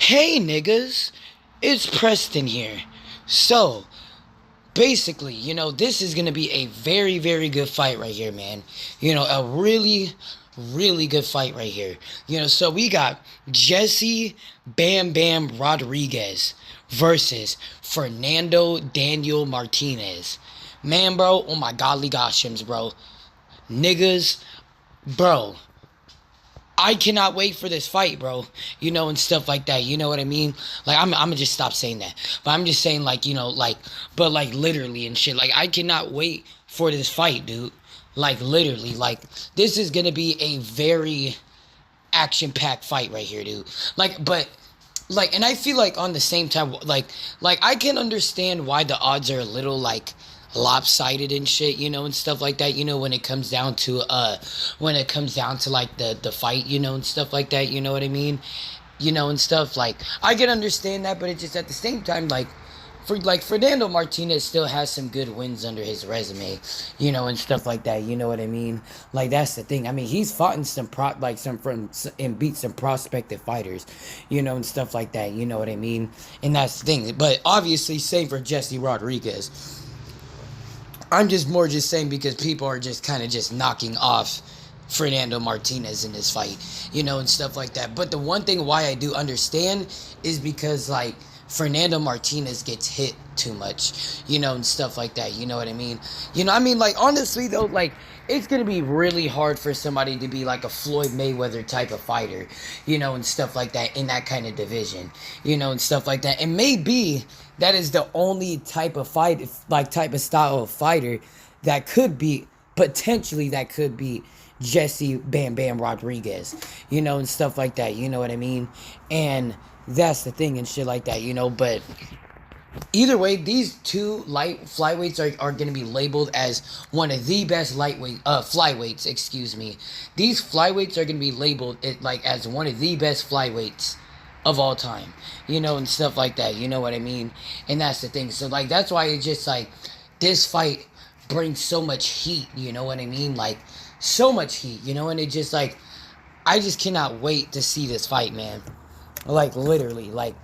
Hey niggas, it's Preston here. So, basically, this is going to be a very, very good fight right here, man. A really, really good fight right here. So we got Jesse Bam Bam Rodriguez versus Fernando Daniel Martinez. Man, bro, oh my godly goshims, bro. Niggas, bro. I cannot wait for this fight, bro. And stuff like that. You know what I mean? Like, I'm gonna just stop saying that. But I'm just saying, like, but like literally and shit. Like, I cannot wait for this fight, dude. Like, literally. Like, this is gonna be a very action-packed fight right here, dude. And I feel like on the same time, like I can understand why the odds are a little like lopsided and shit, and stuff like that, when it comes down to like the fight, and stuff like that, you know what I mean? And stuff like I can understand that, but it's just at the same time like Fernando Martinez still has some good wins under his resume, and stuff like that. You know what I mean? Like that's the thing. I mean, he's fought in and beat some prospective fighters, and stuff like that. You know what I mean? And that's the thing. But obviously, same for Jesse Rodriguez. I'm just saying because people are just kind of just knocking off Fernando Martinez in this fight, and stuff like that. But the one thing why I do understand is because like Fernando Martinez gets hit too much, and stuff like that. You know what I mean? Like honestly though, like it's gonna be really hard for somebody to be like a Floyd Mayweather type of fighter, and stuff like that in that kind of division, and stuff like that. And maybe that is the only type of style of fighter that could be Jesse Bam Bam Rodriguez, and stuff like that. You know what I mean? And that's the thing and shit like that, but either way, these two light flyweights are going to be labeled as one of the best flyweights, excuse me. These flyweights are going to be labeled as one of the best flyweights of all time, and stuff like that, you know what I mean? And that's the thing. So like that's why it's just like this fight brings so much heat, you know what I mean? Like so much heat, and it just like I just cannot wait to see this fight, man. Like literally, like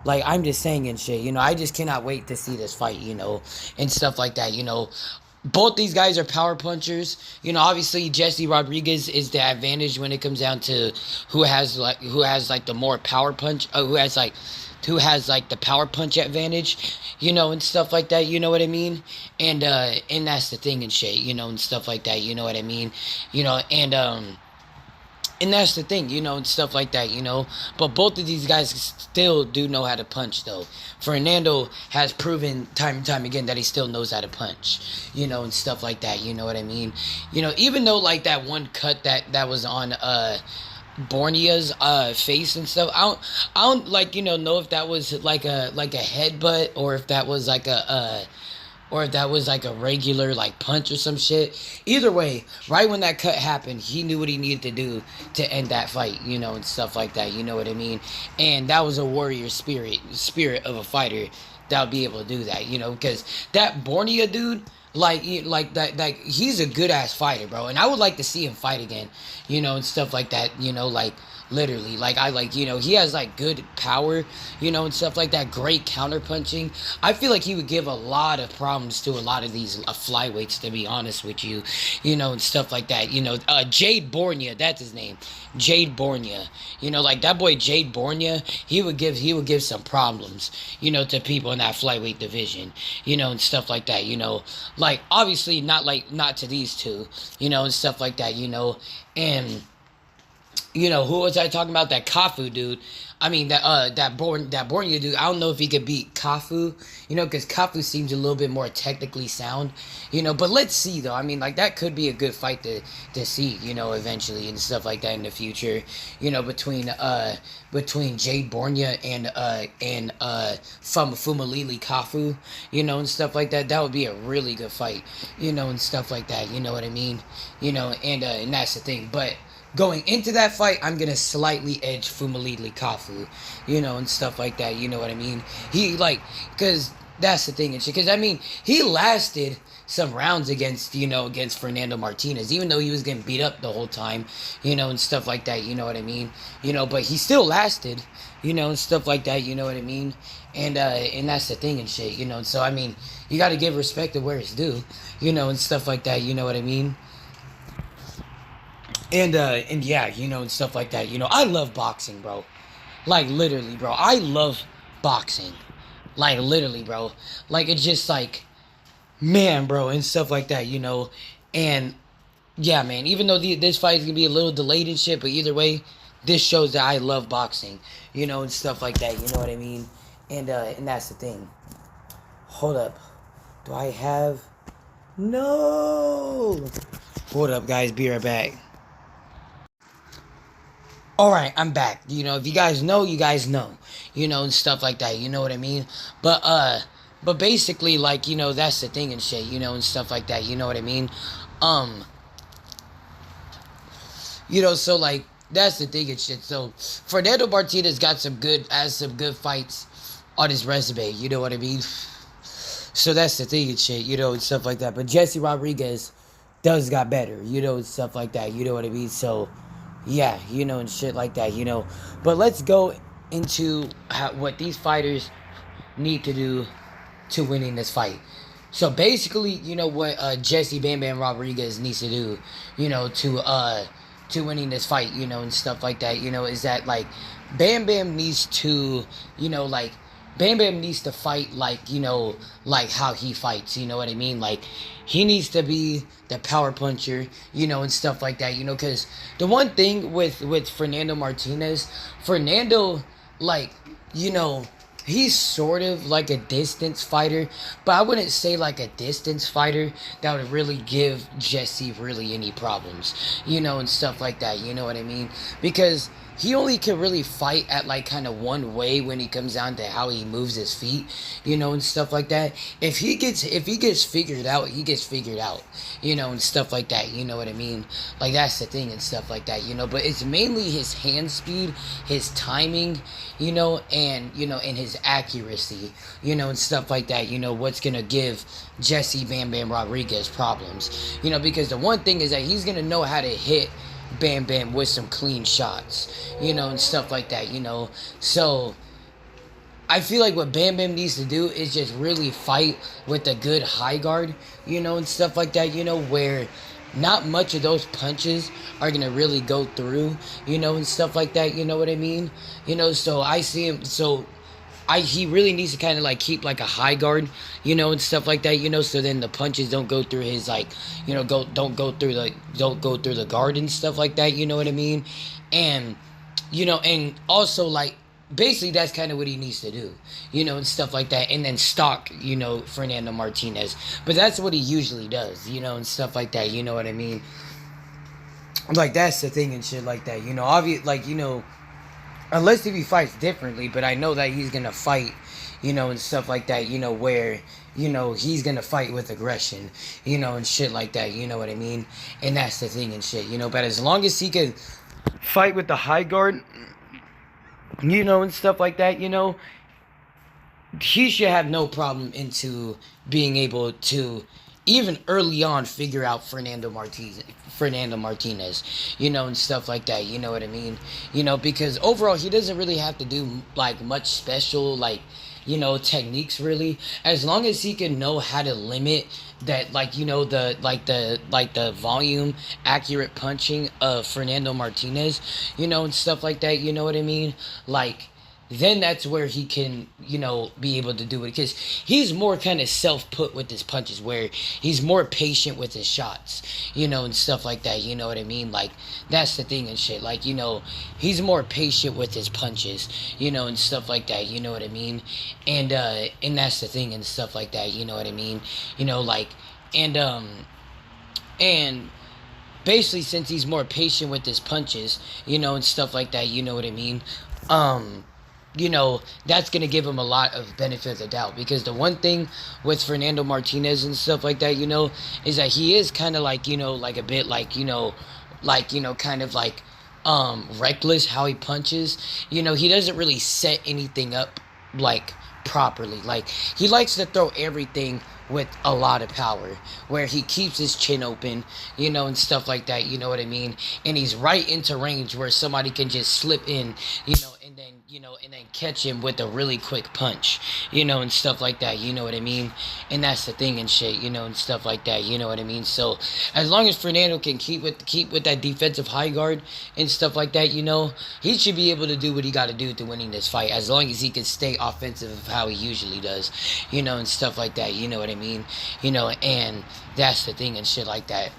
I'm just saying and shit, I just cannot wait to see this fight, and stuff like that, Both these guys are power punchers. Obviously Jesse Rodriguez is the advantage when it comes down to who has the more power punch, who has the power punch advantage, and stuff like that, you know what I mean? And that's the thing and shit, and stuff like that, you know what I mean? And that's the thing, and stuff like that, But both of these guys still do know how to punch, though. Fernando has proven time and time again that he still knows how to punch, and stuff like that, you know what I mean? Even though, like, that one cut that was on, Bornia's face and stuff. I don't like know if that was like a headbutt or if that was like a regular like punch or some shit. Either way, right when that cut happened, he knew what he needed to do to end that fight, and stuff like that. You know what I mean? And that was a warrior spirit of a fighter that would be able to do that. Because that Bornia dude. Like he's a good ass fighter, bro, and I would like to see him fight again, and stuff like that, like literally, like I like, he has like good power, and stuff like that, great counter punching. I feel like he would give a lot of problems to a lot of these flyweights, to be honest with you, and stuff like that, Jade Bornia, that's his name, Jade Bornia, like that boy Jade Bornia, he would give some problems, to people in that flyweight division, and stuff like that, like obviously not to these two, and stuff like that, and who was I talking about? That Kafu dude. I mean, that Borneo dude. I don't know if he could beat Kafu, because Kafu seems a little bit more technically sound, But let's see, though. I mean, like, that could be a good fight to see, eventually and stuff like that in the future, between Jade Bornia and Fumalili Kafu, and stuff like that. That would be a really good fight, and stuff like that. You know what I mean? And that's the thing, but. Going into that fight, I'm going to slightly edge Fumalili Kafu, and stuff like that, you know what I mean? Because That's the thing and shit. Because I mean, he lasted some rounds against against Fernando Martinez, even though he was getting beat up the whole time, and stuff like that. You know what I mean? But he still lasted, and stuff like that. You know what I mean? And that's the thing and shit. So I mean, you got to give respect to where it's due, and stuff like that. You know what I mean? And yeah, and stuff like that. I love boxing, bro. Like literally, bro. I love boxing. Like literally, bro. Like it's just like, man, bro, and stuff like that. And yeah, man. Even though this fight is gonna be a little delayed and shit, but either way, this shows that I love boxing. And stuff like that. You know what I mean? And that's the thing. Hold up. Do I have? No. Hold up, guys. Be right back. All right, I'm back. If you guys know, you guys know. And stuff like that. You know what I mean? But basically, like, that's the thing and shit. And stuff like that. You know what I mean? Um, so like that's the thing and shit. So Fernando Martinez has some good fights on his resume. You know what I mean? So that's the thing and shit. And stuff like that. But Jesse Rodriguez does got better. And stuff like that. You know what I mean? So. Yeah, and shit like that, But let's go into what these fighters need to do to winning this fight. So basically, what Jesse Bam Bam Rodriguez needs to do, to winning this fight, and stuff like that, is that like Bam Bam needs to, like Bam Bam needs to fight like, like how he fights, you know what I mean? Like, he needs to be the power puncher, and stuff like that, because the one thing with Fernando Martinez, Fernando, like, he's sort of like a distance fighter, but I wouldn't say like a distance fighter that would really give Jesse really any problems, and stuff like that, you know what I mean? Because he only can really fight at like kind of one way when he comes down to how he moves his feet, and stuff like that. If he gets figured out, he gets figured out, and stuff like that. You know what I mean? Like that's the thing and stuff like that. But it's mainly his hand speed, his timing, and his accuracy, and stuff like that. What's gonna give Jesse Bam Bam Rodriguez problems, because the one thing is that he's gonna know how to hit Bam Bam with some clean shots, and stuff like that, So I feel like what Bam Bam needs to do is just really fight with a good high guard, and stuff like that, where not much of those punches are gonna really go through, and stuff like that, you know what I mean? So I see him, he really needs to kind of like keep like a high guard, and stuff like that, so then the punches don't go through his like, don't go through the guard and stuff like that, you know what I mean? And and also like basically that's kind of what he needs to do, and stuff like that, and then stalk, Fernando Martinez. But that's what he usually does, and stuff like that, you know what I mean? Like that's the thing and shit like that, obvious, like, unless if he fights differently, but I know that he's gonna fight, and stuff like that, where, he's gonna fight with aggression, and shit like that, you know what I mean? And that's the thing and shit, but as long as he can fight with the high guard, and stuff like that, he should have no problem into being able to even early on figure out Fernando Martinez, and stuff like that, you know what I mean? Because overall he doesn't really have to do like much special like, techniques really, as long as he can know how to limit that, like, the volume accurate punching of Fernando Martinez, and stuff like that, you know what I mean? Like, then that's where he can, be able to do it. Because he's more kind of self-put with his punches, where he's more patient with his shots, and stuff like that, you know what I mean? Like, that's the thing and shit. Like, he's more patient with his punches, and stuff like that, you know what I mean? And that's the thing and stuff like that, you know what I mean? Like, and basically, since he's more patient with his punches, and stuff like that, you know what I mean? That's going to give him a lot of benefit of the doubt. Because the one thing with Fernando Martinez and stuff like that, is that he is kind of like, like a bit like, kind of like, reckless how he punches. He doesn't really set anything up, like, properly. Like, he likes to throw everything with a lot of power, where he keeps his chin open, and stuff like that, you know what I mean? And he's right into range where somebody can just slip in, and then catch him with a really quick punch, and stuff like that, you know what I mean? And that's the thing and shit, and stuff like that, you know what I mean? So as long as Fernando can keep with that defensive high guard and stuff like that, he should be able to do what he got to do to winning this fight, as long as he can stay offensive of how he usually does, and stuff like that, you know what I mean? And that's the thing and shit like that.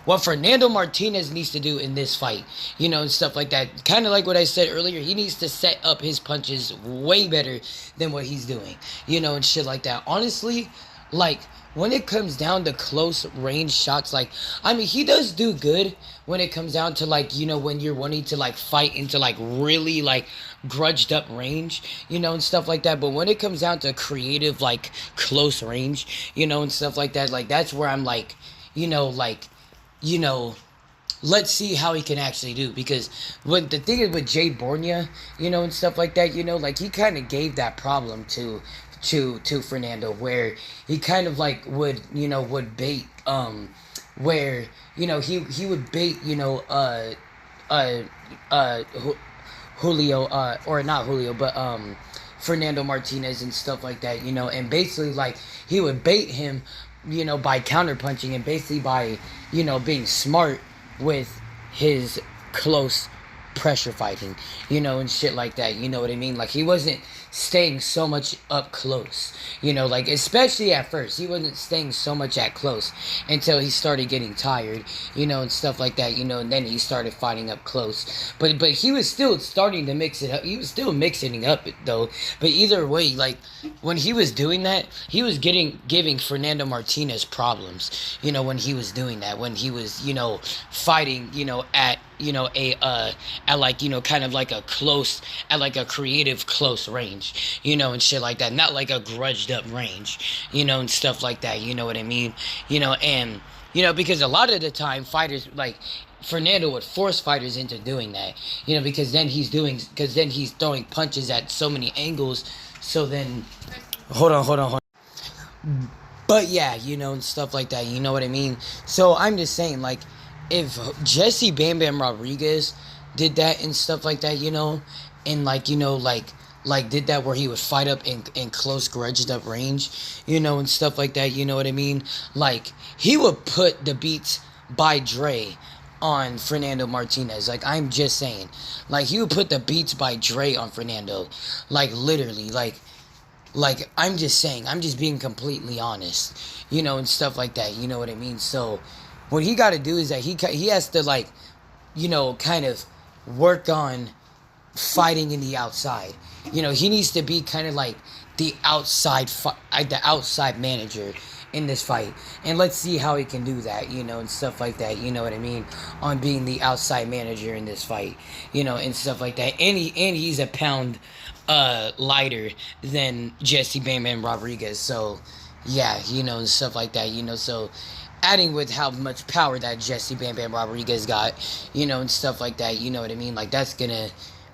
What Fernando Martinez needs to do in this fight, and stuff like that, kind of like what I said earlier, he needs to set up his punches way better than what he's doing, and shit like that. Honestly, like, when it comes down to close range shots, like, I mean, he does do good when it comes down to, like, when you're wanting to, like, fight into, like, really, like, grudged up range, and stuff like that. But when it comes down to creative, like, close range, and stuff like that, like, that's where I'm like, like, you know, let's see how he can actually do. Because when the thing is with Jay Bornia, and stuff like that, like, he kind of gave that problem to Fernando, where he kind of like would bait, where he would bait, uh Julio, or not Julio, but Fernando Martinez and stuff like that, and basically, like, he would bait him, by counterpunching, and basically by, being smart with his close pressure fighting, and shit like that, you know what I mean? Like, he wasn't staying so much up close, like, especially at first, he wasn't staying so much at close until he started getting tired, and stuff like that, and then he started fighting up close, but he was still starting to mix it up, he was still mixing it up, though. But either way, like, when he was doing that, he was giving Fernando Martinez problems, when he was doing that, when he was, fighting, at, at, like, kind of like a close, at, like, a creative close range, and shit like that, not like a grudged up range, and stuff like that, you know what I mean? And, because a lot of the time, fighters, like, Fernando would force fighters into doing that, because then he's throwing punches at so many angles, so then, hold on. But yeah, and stuff like that, you know what I mean? So I'm just saying, like, if Jesse Bam Bam Rodriguez did that and stuff like that, and, like, like did that where he would fight up in close grudged up range, and stuff like that, you know what I mean? Like, he would put the beats by Dre on Fernando Martinez. Like, I'm just saying, like, he would put the beats by Dre on Fernando, like, literally, like, I'm just saying, I'm just being completely honest, and stuff like that, you know what I mean? So what he got to do is that he has to, like, kind of work on fighting in the outside. He needs to be kind of like the outside manager in this fight, and let's see how he can do that, and stuff like that, you know what I mean, on being the outside manager in this fight, and stuff like that. And he's a pound lighter than Jesse Bam Bam Rodriguez, so yeah, and stuff like that, so adding with how much power that Jesse Bam Bam Rodriguez got, and stuff like that, you know what I mean, like, that's gonna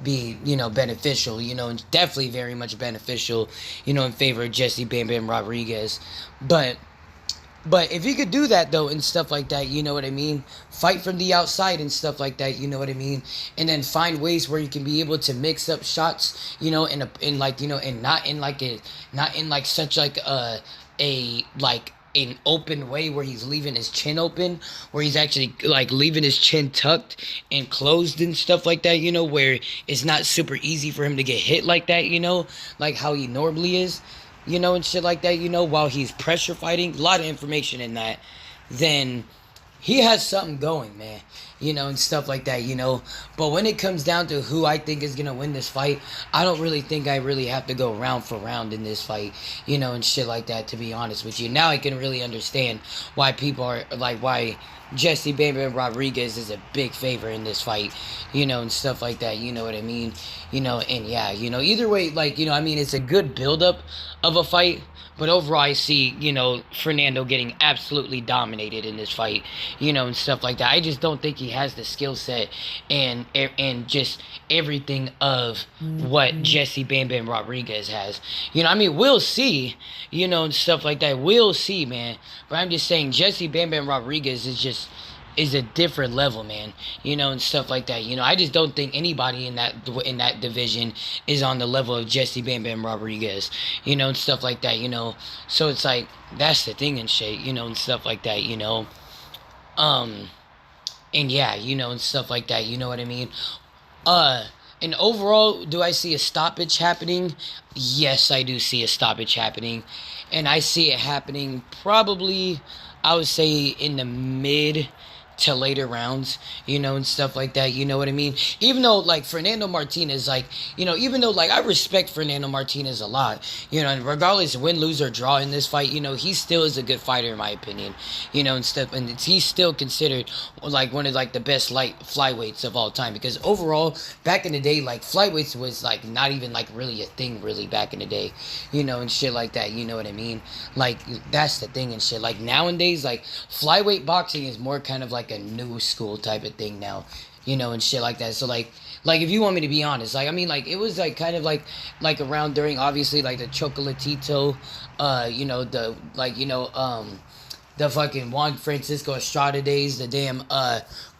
be, beneficial, and definitely very much beneficial, in favor of Jesse Bam Bam Rodriguez. But if he could do that, though, and stuff like that, you know what I mean? Fight from the outside and stuff like that, you know what I mean? And then find ways where you can be able to mix up shots, and not in like such like like an open way where he's leaving his chin open, where he's actually, like, leaving his chin tucked and closed and stuff like that, where it's not super easy for him to get hit like that, like how he normally is, and shit like that, while he's pressure fighting. A lot of information in that. Then he has something going, man, and stuff like that, But when it comes down to who I think is going to win this fight, I don't really think I really have to go round for round in this fight, and shit like that, to be honest with you. Now I can really understand why people are, like, why Jesse Bam Bam Rodriguez is a big favorite in this fight, and stuff like that, you know what I mean? And yeah, either way, like, I mean, it's a good buildup of a fight. But overall, I see, Fernando getting absolutely dominated in this fight, and stuff like that. I just don't think he's he has the skill set and just everything of what Jesse Bam Bam Rodriguez has. You know, I mean, we'll see, you know, and stuff like that. We'll see, man. But I'm just saying, Jesse Bam Bam Rodriguez is a different level, man. You know, and stuff like that. You know, I just don't think anybody in that division is on the level of Jesse Bam Bam Rodriguez. You know, and stuff like that. You know, so it's like that's the thing and shit. You know, and stuff like that. You know, and yeah, you know, and stuff like that. You know what I mean? And overall, do I see a stoppage happening? Yes, I do see a stoppage happening, and I see it happening probably, I would say, in the mid to later rounds, you know, and stuff like that, you know what I mean? Even though, like, Fernando Martinez, like, you know, even though, like, I respect Fernando Martinez a lot, you know, and regardless of win, lose, or draw in this fight, you know, he still is a good fighter, in my opinion, you know, and stuff, and he's still considered, like, one of, like, the best light flyweights of all time, because overall, back in the day, like, flyweights was, like, not even, like, really a thing, really, back in the day, you know, and shit like that, you know what I mean? Like, that's the thing and shit, like, nowadays, like, flyweight boxing is more kind of, like, a new school type of thing now, you know, and shit like that. So like if you want me to be honest, like, I mean, like, it was like kind of like around during, obviously, like the Chocolatito, you know, the, like, you know, the fucking Juan Francisco Estrada days, the damn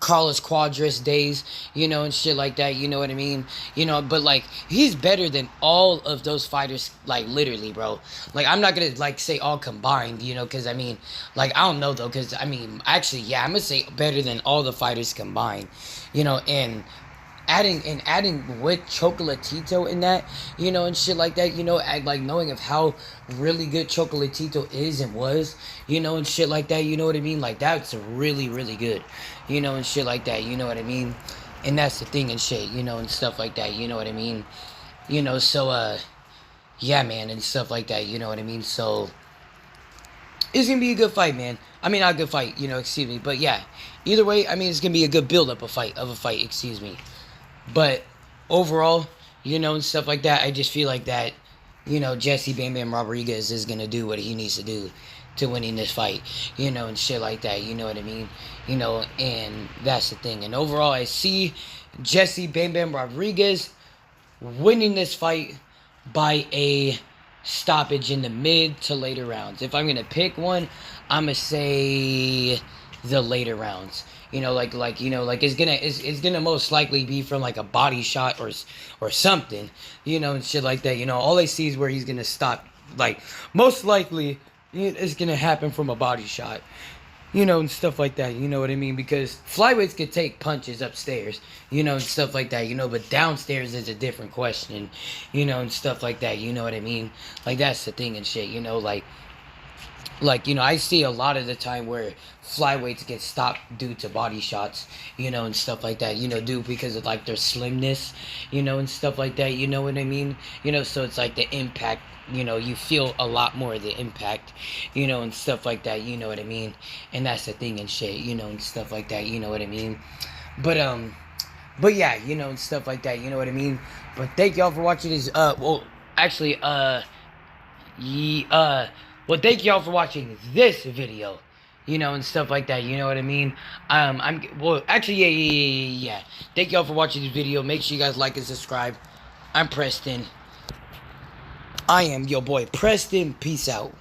Carlos Cuadras days, you know, and shit like that, you know what I mean? You know, but like, he's better than all of those fighters, like, literally, bro. Like, I'm not gonna, like, say all combined, you know, because, I mean, like, I don't know, though, because, I mean, actually, yeah, I'm gonna say better than all the fighters combined, you know, and adding with Chocolatito in that, you know, and shit like that, you know, like, knowing of how really good Chocolatito is and was, you know, and shit like that, you know what I mean? Like, that's really, really good, you know, and shit like that, you know what I mean? And that's the thing and shit, you know, and stuff like that, you know what I mean? You know, so, yeah, man, and stuff like that, you know what I mean? So, it's gonna be a good fight, man. I mean, not a good fight, you know, excuse me, but yeah, either way, I mean, it's gonna be a good build-up of a fight, excuse me. But overall, you know, and stuff like that, I just feel like that, you know, Jesse Bam Bam Rodriguez is going to do what he needs to do to winning this fight, you know, and shit like that, you know what I mean? You know, and that's the thing. And overall, I see Jesse Bam Bam Rodriguez winning this fight by a stoppage in the mid to later rounds. If I'm going to pick one, I'm going to say the later rounds. You know, like you know, like it's gonna most likely be from like a body shot or something, you know, and shit like that. You know, all I see is where he's gonna stop. Like, most likely it's gonna happen from a body shot, you know, and stuff like that. You know what I mean? Because flyweights could take punches upstairs, you know, and stuff like that. You know, but downstairs is a different question, you know, and stuff like that. You know what I mean? Like, that's the thing and shit. You know, like, you know, I see a lot of the time where flyweights get stopped due to body shots, you know, and stuff like that, you know, due because of, like, their slimness, you know, and stuff like that, you know what I mean? You know, so it's like the impact, you know, you feel a lot more of the impact, you know, and stuff like that, you know what I mean? And that's the thing and shit, you know, and stuff like that, you know what I mean? But yeah, you know, and stuff like that, you know what I mean? But thank y'all for watching this, well, actually, well, thank y'all for watching this video, you know, and stuff like that, you know what I mean? Well, actually, yeah. Thank y'all for watching this video. Make sure you guys like and subscribe. I'm Preston. I am your boy Preston. Peace out.